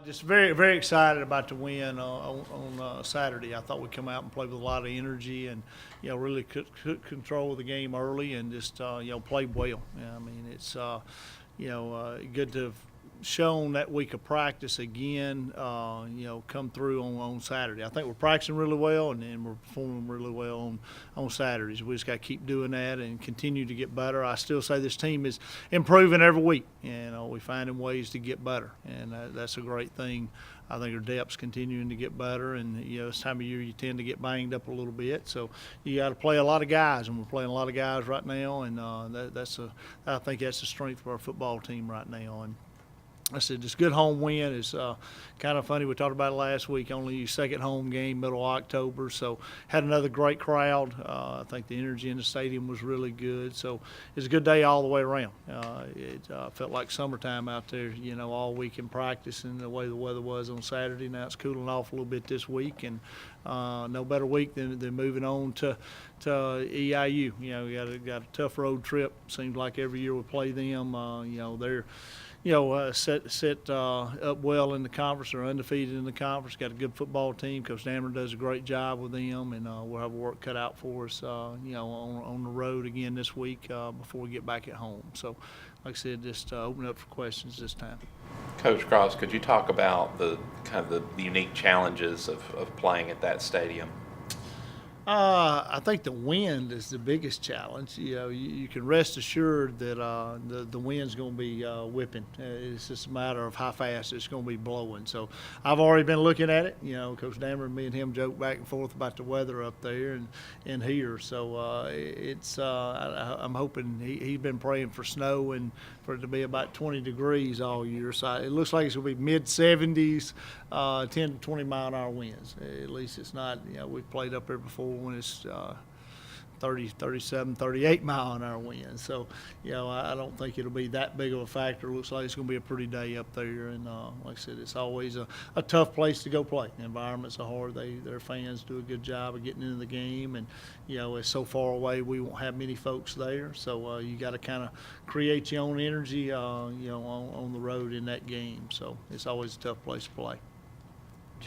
Just very, very excited about the win on Saturday. I thought we'd come out and play with a lot of energy and, really could control the game early and just, played well. Yeah, I mean, it's, good to have shown that week of practice again, come through on Saturday. I think we're practicing really well and we're performing really well on Saturdays. We just got to keep doing that and continue to get better. I still say this team is improving every week. We're finding ways to get better, and that's a great thing. I think our depth's continuing to get better, and this time of year you tend to get banged up a little bit, so you got to play a lot of guys, and we're playing a lot of guys right now, and I think that's the strength of our football team right now. And I said, this good home win is kind of funny. We talked about it last week, only second home game, middle of October. So had another great crowd. I think the energy in the stadium was really good. So it's a good day all the way around. It felt like summertime out there, all week in practice and the way the weather was on Saturday. Now it's cooling off a little bit this week, and no better week than moving on to EIU. We got a tough road trip. Seems like every year we play them. They're set up well in the conference. They're undefeated in the conference. Got a good football team. Coach Dammer does a great job with them, and we'll have work cut out for us, on the road again this week before we get back at home. So, like I said, just open up for questions this time. Coach Cross, could you talk about the kind of the unique challenges of playing at that stadium? I think the wind is the biggest challenge. You can rest assured that the wind's going to be whipping. It's just a matter of how fast it's going to be blowing. So I've already been looking at it. Coach Dammer and me and him joke back and forth about the weather up there and here. So I'm hoping he's been praying for snow and for it to be about 20 degrees all year. So it looks like it's going to be mid-70s, 10 to 20 mile an hour winds. At least it's not. We've played up there before when it's 30, 37, 38 mile an hour winds. So, I don't think it'll be that big of a factor. It looks like it's going to be a pretty day up there. And like I said, it's always a tough place to go play. The environments are hard. Their fans do a good job of getting into the game. And, it's so far away, we won't have many folks there. So you got to kind of create your own energy, on the road in that game. So it's always a tough place to play.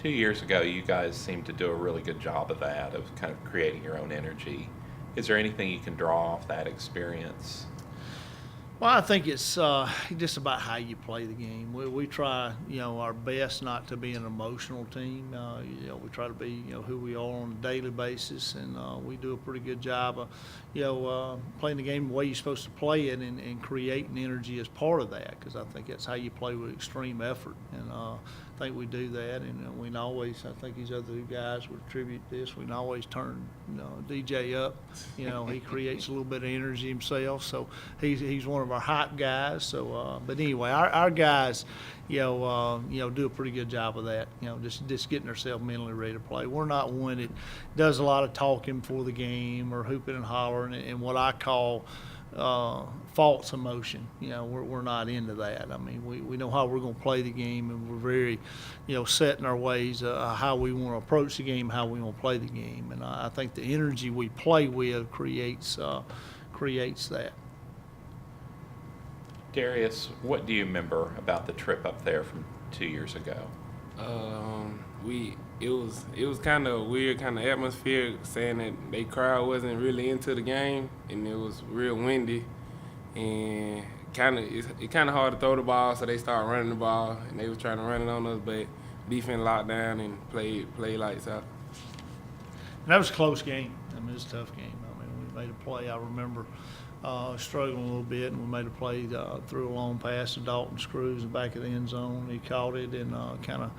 2 years ago, you guys seemed to do a really good job of that, of kind of creating your own energy. Is there anything you can draw off that experience? Well, I think it's just about how you play the game. We try, our best not to be an emotional team. We try to be, who we are on a daily basis, and we do a pretty good job of, playing the game the way you're supposed to play it and creating energy as part of that, because I think that's how you play with extreme effort. And I think we do that, and we can always, I think these other two guys would attribute this, we can always turn DJ up. He creates a little bit of energy himself, so he's one of our hype guys. So, but anyway, our guys, do a pretty good job of that. Just getting ourselves mentally ready to play. We're not one that does a lot of talking before the game or hooping and hollering and what I call false emotion. We're not into that. I mean, we know how we're going to play the game, and we're very, set in our ways how we want to approach the game, how we want to play the game. And I think the energy we play with creates that. Darius, what do you remember about the trip up there from 2 years ago? It was kind of weird kind of atmosphere, saying that they crowd wasn't really into the game, and it was real windy, and it's kind of hard to throw the ball, so they started running the ball, and they was trying to run it on us, but defense locked down and played lights out. And that was a close game. I mean, it was a tough game. I mean, we made a play. I remember struggling a little bit, and we made a play, threw a long pass to Dalton Screws in the back of the end zone. He caught it and kind of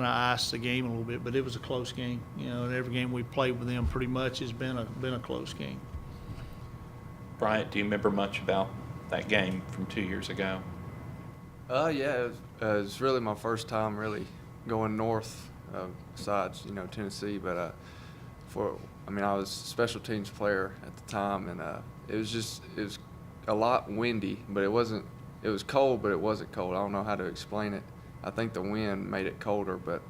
iced the game a little bit, but it was a close game. And every game we played with them pretty much has been a close game. Bryant, do you remember much about that game from 2 years ago? Yeah, it was really my first time really going north, besides Tennessee. But I was a special teams player at the time, and it was a lot windy, but it wasn't. It was cold, but it wasn't cold. I don't know how to explain it. I think the wind made it colder, but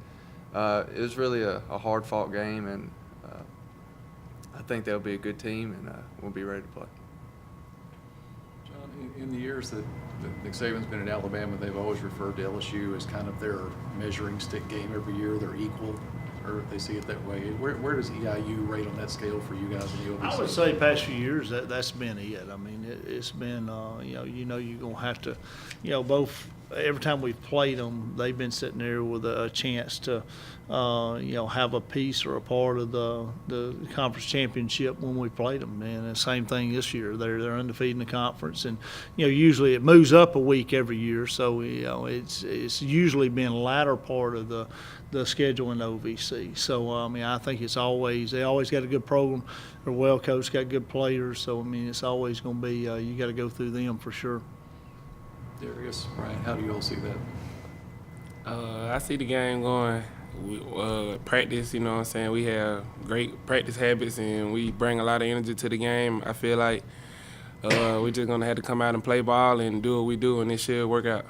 it was really a hard-fought game, and I think they'll be a good team, and we'll be ready to play. John, in the years that Nick Saban's been at Alabama. They've always referred to LSU as kind of their measuring stick game every year. They're equal, or they see it that way. Where does EIU rate on that scale for you guys in the OVC? I would say past few years that's been it. I mean, it's been you're gonna have to, both. Every time we've played them, they've been sitting there with a chance to, have a piece or a part of the conference championship when we played them. And the same thing this year. They're undefeated in the conference, and usually it moves up a week every year. So it's usually been the latter part of the schedule in the OVC. So I think they always got a good program. They're well coached, got good players. So it's always going to be you got to go through them for sure. Darius, Bryant, how do you all see that? I see the game going. We practice, you know what I'm saying? We have great practice habits, and we bring a lot of energy to the game. I feel like we're just going to have to come out and play ball and do what we do, and it should work out.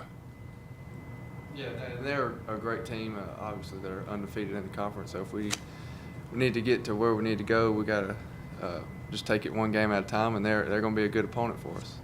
Yeah, and they're a great team. Obviously, they're undefeated in the conference. So if we need to get to where we need to go, we got to just take it one game at a time, and they're going to be a good opponent for us.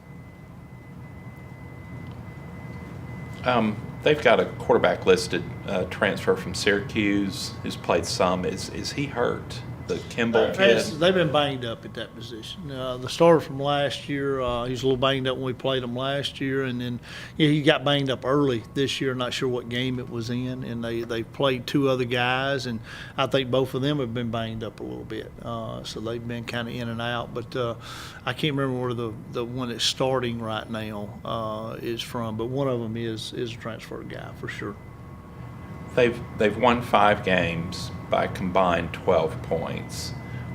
They've got a quarterback listed, transfer from Syracuse, who's played some. Is he hurt? The Kimball kid? They've been banged up at that position. The starter from last year, he was a little banged up when we played him last year, and then he got banged up early this year. Not sure what game it was in, and they played two other guys, and I think both of them have been banged up a little bit. So they've been kind of in and out. But I can't remember where the one that's starting right now is from, but one of them is a transfer guy for sure. They've won 5 games by combined 12 points.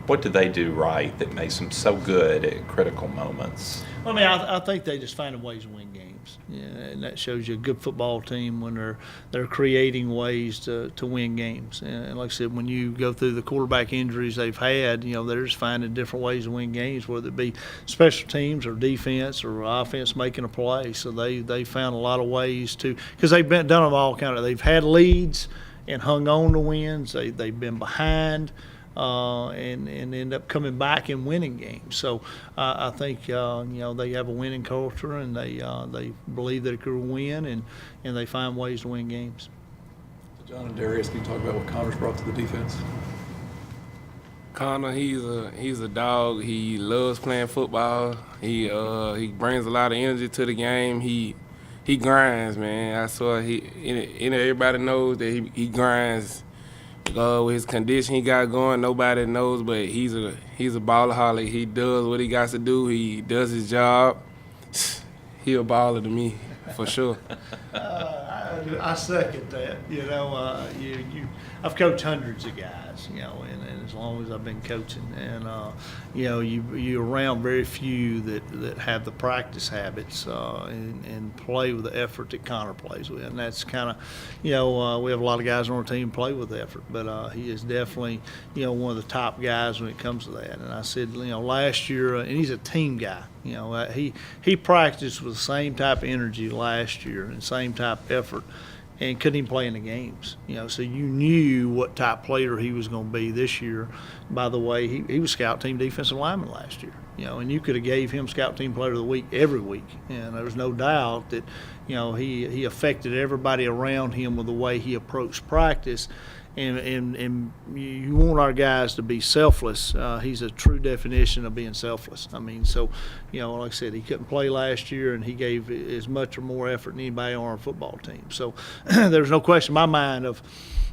What did they do right that makes them so good at critical moments? I think they just find ways to win games, and that shows you a good football team when they're creating ways to win games. And like I said, when you go through the quarterback injuries they've had, they're just finding different ways to win games, whether it be special teams or defense or offense making a play. So they found a lot of ways to, because they've done them all they've had leads and hung on to wins. They've been behind. And end up coming back and winning games. So I think they have a winning culture, and they believe that it could win, and they find ways to win games. So John and Darius, can you talk about what Connor's brought to the defense? Connor, he's a dog. He loves playing football. He brings a lot of energy to the game. He grinds, man. I saw everybody knows that he grinds. With his condition he got going, nobody knows, but he's a ballaholic. He does what he got to do. He does his job. He a baller to me, for sure. I second that. I've coached hundreds of guys, and as long as I've been coaching, and you're around very few that have the practice habits and play with the effort that Connor plays with, and that's kind of, we have a lot of guys on our team play with effort, but he is definitely, one of the top guys when it comes to that. And I said, last year, and he's a team guy. He practiced with the same type of energy last year and same type of effort, and couldn't even play in the games. So you knew what type player he was going to be this year. By the way, he was scout team defensive lineman last year. And you could have gave him scout team player of the week every week, and there was no doubt that he affected everybody around him with the way he approached practice. And you want our guys to be selfless. He's a true definition of being selfless. So, like I said, he couldn't play last year, and he gave as much or more effort than anybody on our football team. So there's no question in my mind of,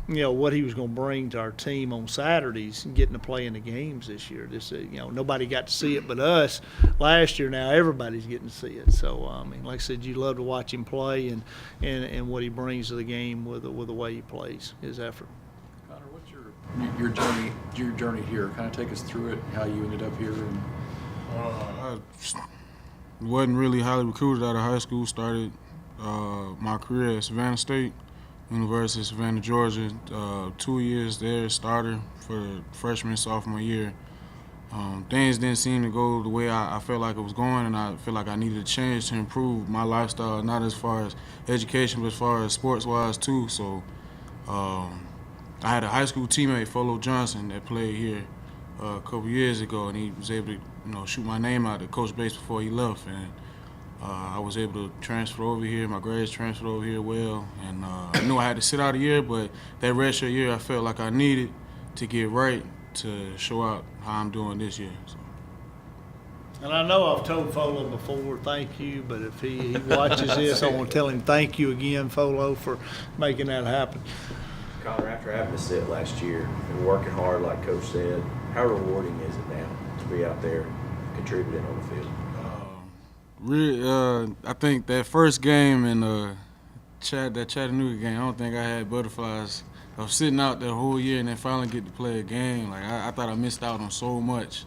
what he was going to bring to our team on Saturdays and getting to play in the games this year. Nobody got to see it but us last year. Now everybody's getting to see it. So, like I said, you love to watch him play and what he brings to the game with the way he plays, his effort. Your journey here, kind of take us through it, how you ended up here. I wasn't really highly recruited out of high school. Started my career at Savannah State, University of Savannah, Georgia. 2 years there, starter for the freshman, sophomore year. Things didn't seem to go the way I felt like it was going, and I feel like I needed a change to improve my lifestyle, not as far as education, but as far as sports-wise too. So I had a high school teammate, Folo Johnson, that played here a couple years ago, and he was able to, shoot my name out at Coach Bates before he left. And I was able to transfer over here. My grades transferred over here well, and I knew I had to sit out a year, but that redshirt year I felt like I needed to get right to show out how I'm doing this year. So. And I know I've told Folo before, thank you, but if he watches this, I want to tell him thank you again, Folo, for making that happen. Connor, after having to sit last year and working hard, like Coach said, how rewarding is it now to be out there contributing on the field? I think that first game in that Chattanooga game, I don't think I had butterflies. I was sitting out the whole year and then finally get to play a game. Like I thought I missed out on so much,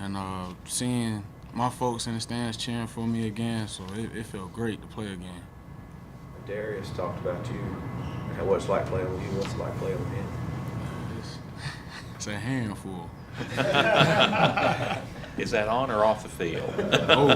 and seeing my folks in the stands cheering for me again, so it felt great to play again. Darius talked about you, what it's like playing with you, what's it like playing with him? It's a handful. Is that on or off the field? Oh.